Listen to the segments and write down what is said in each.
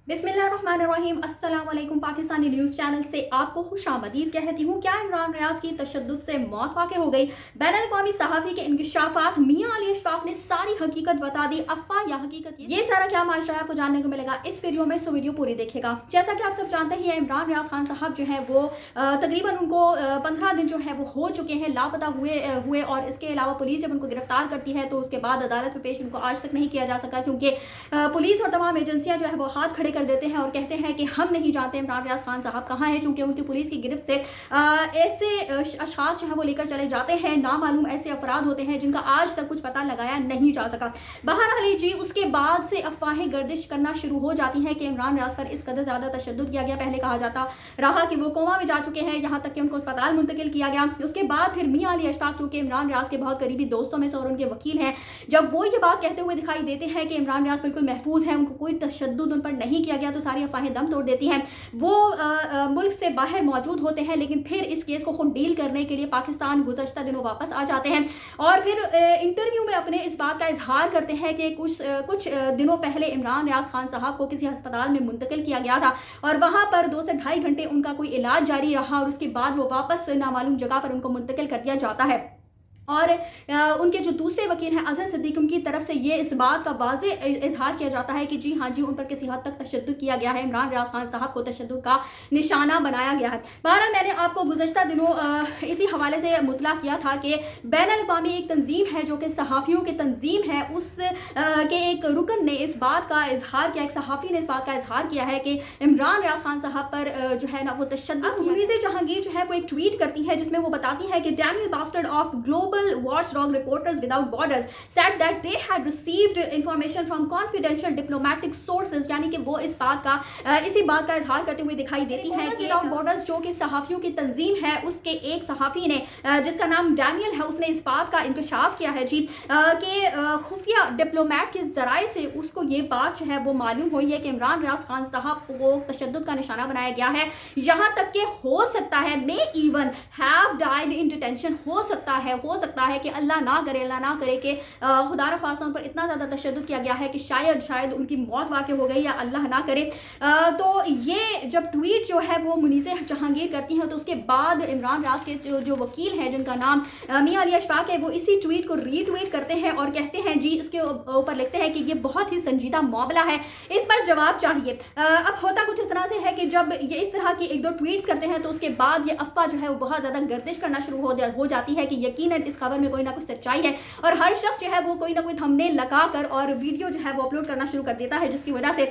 बिस्मिल्लाहिर्रहमानिर्रहीम। अस्सलाम वालेकुम। पाकिस्तानी न्यूज़ चैनल से आपको खुशामदीद कहती हूँ। क्या इमरान रियाज की तशद्दुद से मौत वाक़ई हो गई? बैनुल-अक़वामी सहाफ़ी के इंकशाफात, मियां अली अशफाक ने सारी हकीकत बता दी। अफ़वाह या हकीकत, ये सारा क्या माजरा है आपको जानने को मिलेगा इस वीडियो में, सो वीडियो पूरी देखिएगा। जैसा कि आप सब जानते ही हैं, इमरान रियाज खान साहब जो है वो तकरीबन उनको 15 दिन जो है वो हो चुके हैं लापता हुए और इसके अलावा पुलिस जब उनको गिरफ्तार करती है तो उसके बाद अदालत में पेश उनको आज तक नहीं किया जा सका, क्योंकि पुलिस और तमाम एजेंसियां जो है वो हाथ खड़े कर देते हैं और कहते हैं कि हम नहीं जानते इमरान रियाज खान साहब कहाँ हैं, क्योंकि उनकी पुलिस की गिरफ्त से ऐसे अशखास जो है वो लेकर चले जाते हैं, नामालूम ऐसे अफराद होते हैं जिनका आज तक कुछ पता लगाया नहीं जा सका। बहरहाल जी, उसके बाद से अफवाहें गर्दिश करना शुरू हो जाती हैं कि इमरान रियाज पर इस कदर ज़्यादा तशद्दुद किया गया। पहले कहा जाता रहा कि वो कोमा में जा चुके हैं, यहाँ तक कि उनको अस्पताल मुंतकिल किया गया। उसके बाद फिर मियां अली अशफाक, जो कि इमरान रियाज के बहुत करीबी दोस्तों में से और उनके वकील हैं, जब वो ये बात कहते हुए दिखाई देते हैं कि इमरान रियाज बिल्कुल महफूज है, उनको कोई तशद्दुद उन पर नहीं किया गया, तो सारी अफवाहें दम तोड़ देती हैं। वो मुल्क से बाहर मौजूद होते हैं, लेकिन फिर इस केस को खुद डील करने के लिए पाकिस्तान गुज़श्ता दिनों वापस आ जाते हैं और फिर इंटरव्यू में अपने इस बात का इजहार करते हैं कि कुछ दिनों पहले इमरान रियाज खान साहब को किसी अस्पताल में मुंतकिल किया गया था और वहां पर 2 से ढाई घंटे उनका कोई इलाज जारी रहा और उसके बाद वो वापस नामालूम जगह पर उनको मुंतकिल कर दिया जाता है। और उनके जो दूसरे वकील हैं अजहर सिद्दीकी, उनकी तरफ से ये इस बात का वाज़े इजहार किया जाता है कि जी हाँ जी, उन पर किसी हद तक तशद्दुद किया गया है, इमरान रियाज खान साहब को तशद्दुद का निशाना बनाया गया है। बहरहाल मैंने आपको गुज़श्ता दिनों इसी हवाले से मुतला किया था कि बैनुल-अक़वामी एक तंजीम है जो कि सहाफ़ियों की तंजीम है, उस के एक रुकन ने इस बात का इजहार किया, एक सहाफ़ी ने इस बात का इजहार किया है कि इमरान रियाज खान साहब पर जो है ना वो तशद्दुद। मुनीज़ जहांगीर जो है वो एक ट्वीट करती है जिसमें वो बताती है कि Daniel Bastard of global watchdog reporters without borders said that they had received information from confidential diplomatic sources, यानी कि वो इस बात का इसी बात का इजहार करते हुए दिखाई देती है कि विदाउट बॉर्डर्स जो कि सहाफ़ियों की तंजीम है, उसके एक सहाफ़ी ने जिसका नाम डैनियल है, उसने इस बात का इंकशाफ किया है जी कि खुफिया डिप्लोमेट के ज़राए से उसको ये बात जो है वो मालूम हुई है कि इमरान रियाज खान साहब को तशद्दुद का निशाना बनाया गया है, यहाँ तक कि हो सकता है may even have died in detention, हो सकता है कि अल्लाह ना करे कि खुदा न ख़ास्ता पर इतना ज़्यादा तशद्दुद किया गया है कि शायद उनकी मौत वाक़ई हो गई या अल्लाह ना करे। तो ये जब ट्वीट जो है वो मुनीज़ जहांगीर करती हैं तो उसके बाद इमरान रियाज के जो वकील हैं जिनका नाम मियां अली अशफाक है, वो इसी ट्वीट को रीट्वीट करते हैं और कहते हैं जी, इसके ऊपर लिखते हैं कि ये बहुत ही संजीदा मामला है, इस पर जवाब चाहिए। अब होता कुछ इस तरह से है कि जब ये इस तरह की 1-2 ट्वीट्स करते हैं तो उसके बाद ये अफवाह जो है वो बहुत ज़्यादा गर्दिश करना शुरू हो जाती है कि यकीनन इस खबर में कोई ना कुछ सच्चाई है और हर शख्स जो है वो कोई ना कोई थंबनेल लगाकर और वीडियो जो है वो अपलोड करना शुरू कर देता है, जिसकी वजह से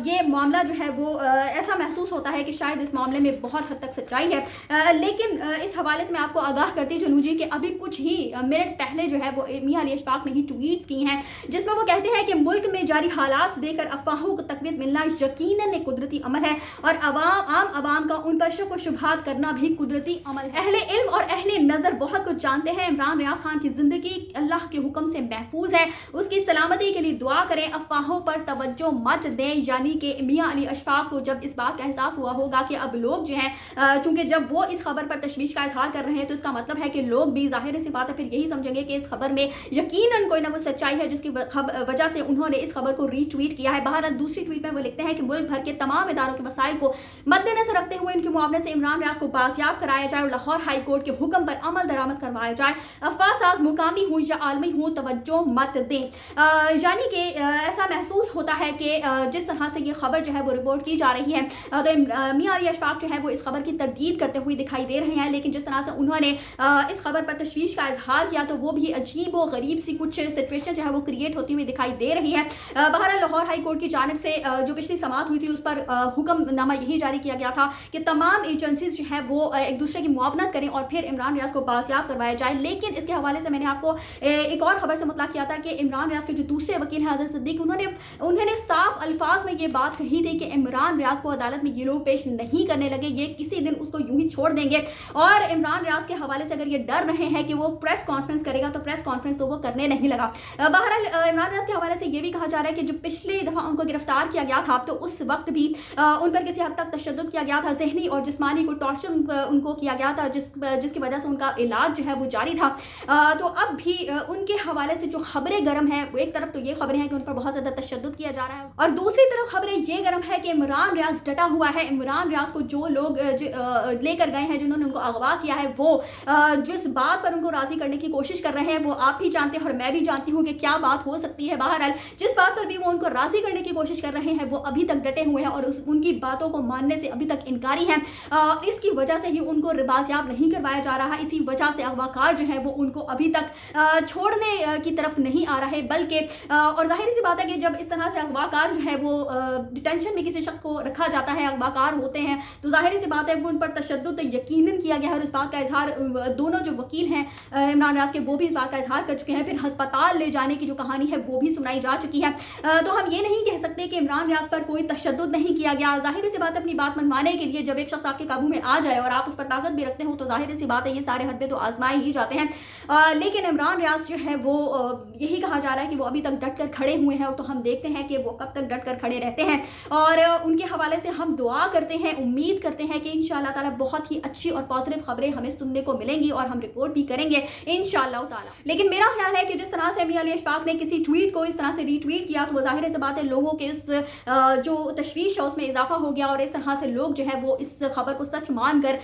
ये मामला जो है वो ऐसा महसूस होता है कि शायद इस मामले में बहुत हद तक सच्चाई है। लेकिन इस हवाले से मैं आपको आगाह करती चलूँ जी कि अभी कुछ ही मिनट्स पहले जो है वो मियां अली अशफाक ने ही ट्वीट्स की हैं जिसमें वो कहते हैं कि मुल्क में जारी हालात देकर अफवाहों को तकवीत मिलना यकीनन एक कुदरती अमल है और आम आवाम का उन पर शक व शुबहात करना भी कुदरती अमल है। अहले इल्म और अहले नज़र बहुत कुछ जानते हैं, इमरान रियाज खान की जिंदगी अल्लाह के हुक्म से महफूज है, उसकी सलामती के लिए दुआ करें, अफवाहों पर तवज्जो मत दें। यानी कि मियां अली अशफाक को जब इस बात का एहसास हुआ होगा कि अब लोग जो हैं, चूंकि जब वो इस खबर पर तशवीश का इजहार कर रहे हैं तो इसका मतलब है कि लोग भी ज़ाहिर सी बात है फिर यही समझेंगे कि इस खबर में यकीनन कोई ना कोई सच्चाई है, जिसकी वजह से उन्होंने इस खबर को रीट्वीट किया है। बहरहाल दूसरी ट्वीट में वो लिखते हैं कि मुल्क भर के तमाम इदारों के वसाइल को मद्देनजर रखते हुए इनके मुआवजे से इमरान रियाज को बाजियाब कराया जाए और लाहौर हाई कोर्ट के हुक्म पर अमल दरामद करवाया जाए। अफवाह साज मुकामी हो या आलमी हो, तवज्जो मत दें। यानी कि ऐसा महसूस होता है कि जिस तरह से ये खबर जो है वो रिपोर्ट की जा रही है तो मियां अली अशफाक जो है वो इस खबर की तकदीद करते हुए दिखाई दे रहे हैं, लेकिन जिस तरह से उन्होंने इस खबर पर तशवीश का इजहार किया तो वो भी अजीब व गरीब सी कुछ सिचुएशन जो है वो क्रिएट होती हुई दिखाई दे रही है। बहरहाल लाहौर हाई कोर्ट की जानिब से जो पिछली समाअत हुई थी उस पर हुक्मनामा यही जारी किया गया था कि तमाम एजेंसीज जो है वो एक दूसरे की मुआवनत करें और फिर इमरान रियाज को बाजियाब करवाया जाए। लेकिन इसके हवाले से मैंने आपको एक और खबर से मुतला किया था कि इमरान रियाज के जो दूसरे वकील हैं अजहर सिद्दीकी, उन्होंने साफ अल्फाज में ये बात कही थी कि इमरान रियाज को अदालत में गिरोह पेश नहीं करने लगे, ये किसी दिन उसको यूं ही छोड़ देंगे और इमरान रियाज के हवाले से अगर ये डर रहे हैं कि वो प्रेस कॉन्फ्रेंस करेगा तो प्रेस कॉन्फ्रेंस तो वो करने नहीं लगा। बहरहाल इमरान रियाज के हवाले से ये भी कहा जा रहा है कि जो पिछली दफा उनको गिरफ्तार किया गया था तो उस वक्त भी उन पर किसी हद तक तशद्दुद किया गया था, जहनी और जिस्मानी को टॉर्चर उनको किया गया था, जिसकी वजह से उनका इलाज जो है वो जारी जारी था। तो अब भी उनके हवाले से जो खबरें गर्म हैं, एक तरफ तो ये खबरें हैं कि उन पर बहुत ज़्यादा तशद्दुद किया जा रहा है, और दूसरी तरफ खबरें ये गर्म है कि इमरान रियाज डटा हुआ है। इमरान रियाज को जो लोग लेकर गए हैं, जिन्होंने उनको अगवा किया है, वो जिस बात पर उनको राज़ी करने की कोशिश कर रहे हैं, वो आप भी जानते हैं और मैं भी जानती हूँ कि क्या बात हो सकती है। बहरहाल जिस बात पर भी वो उनको राज़ी करने की कोशिश कर रहे हैं, वो अभी तक डटे हुए हैं और उनकी बातों को मानने से अभी तक इनकारी हैं। इसकी वजह से ही उनको बाजियाब नहीं करवाया जा रहा है। इसी वजह से अगवाकार जो है वो उनको अभी तक छोड़ने की तरफ नहीं आ रहा है, बल्कि और जाहिर सी बात है कि जब इस तरह से अगवाकार जो है वो डिटेंशन में किसी शख्स को रखा जाता है, अगवाकार होते हैं, तो जाहिर सी बात है कि उन पर तशद्दुद यकीनन किया गया है। और इस बात का इजहार दोनों जो वकील हैं इमरान रियाज के, वो भी इस बात का इजहार कर चुके हैं। फिर अस्पताल ले जाने की जो कहानी है वो भी सुनाई जा चुकी है। तो हम ये नहीं कह सकते कि इमरान रियाज पर कोई तशद्दुद नहीं किया गया। जाहिर सी बात है, अपनी बात मनवाने के लिए जब एक शख्स आपके काबू में आ जाए और आप उस पर ताकत भी रखते हो, तो जाहिर सी बात है ये सारे हदबे तो आजमाए ही जाते हैं। लेकिन इमरान रियाज जो है वो यही कहा जा रहा है कि वो अभी तक डट कर खड़े हुए हैं, और तो हम देखते हैं कि वो कब तक डट कर खड़े रहते हैं। और उनके हवाले से हम दुआ करते हैं, उम्मीद करते हैं कि इंशाअल्लाह ताला बहुत ही अच्छी और पॉजिटिव खबरें हमें सुनने को मिलेंगी और हम रिपोर्ट भी करेंगे इंशाअल्लाह ताला। लेकिन मेरा ख्याल है कि जिस तरह से मियां अली अशफाक ने किसी ट्वीट को इस तरह से रीट्वीट किया, तो वो जाहिर सी बात है लोगों के इस जो तशवीश है उसमें इजाफा हो गया, और इस तरह से लोग जो है वो इस खबर को सच मानकर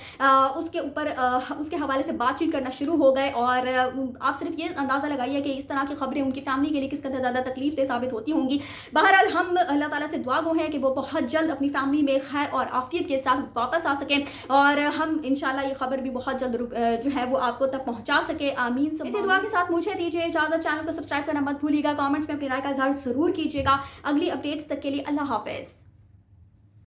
उसके ऊपर उसके हवाले से बातचीत करना शुरू हो गए। और आप सिर्फ ये अंदाज़ा लगाइए कि इस तरह की खबरें उनकी फैमिली के लिए किस कदर ज़्यादा तकलीफ साबित होती होंगी। बहरहाल हम अल्लाह ताला से दुआ गो हैं कि वो बहुत जल्द अपनी फैमिली में खैर और आफियत के साथ वापस आ सकें, और हम इंशाल्लाह ये खबर भी बहुत जल्द जो है वो आपको तक पहुंचा सके। आमीन। इसी दुआ के साथ मुझे दीजिए इजाज़त। चैनल को सब्सक्राइब करना मत भूलिएगा, कमेंट्स में अपनी राय का इजहार ज़रूर कीजिएगा। अगली अपडेट्स तक के लिए अल्लाह हाफिज़।